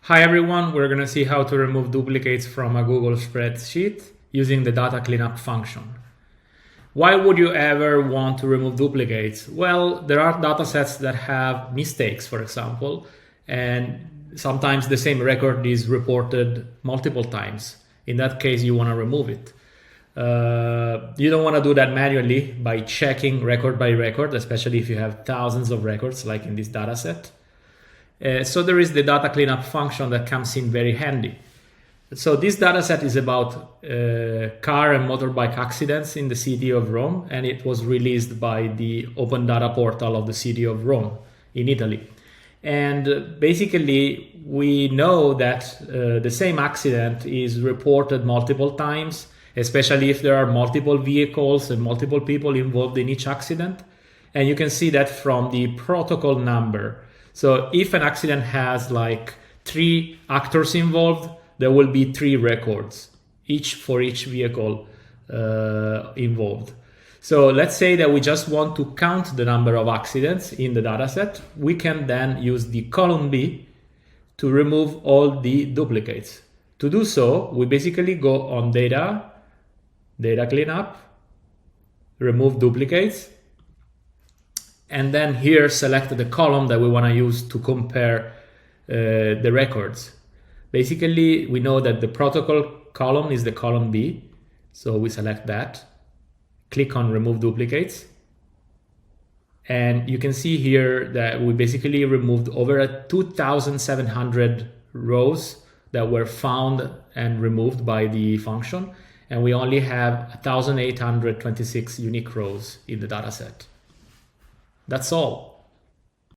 Hi everyone, we're going to see how to remove duplicates from a Google spreadsheet using the data cleanup function. Why would you ever want to remove duplicates? Well, there are datasets that have mistakes, for example, and sometimes the same record is reported multiple times. In that case, you want to remove it. You don't want to do that manually by checking record by record, especially if you have thousands of records like in this dataset. So there is the data cleanup function that comes in very handy. So this dataset is about car and motorbike accidents in the city of Rome, and it was released by the open data portal of the city of Rome in Italy. And basically, we know that the same accident is reported multiple times, especially if there are multiple vehicles and multiple people involved in each accident. And you can see that from the protocol number. So if an accident has like 3 actors involved, there will be 3 records, each for each vehicle involved. So let's say that we just want to count the number of accidents in the dataset. We can then use the column B to remove all the duplicates. To do so, we basically go on data, data cleanup, remove duplicates, and then here select the column that we want to use to compare the records. Basically, we know that the protocol column is the column B, so we select that, click on remove duplicates, and you can see here that we basically removed over 2,700 rows that were found and removed by the function, and we only have 1,826 unique rows in the dataset. That's all.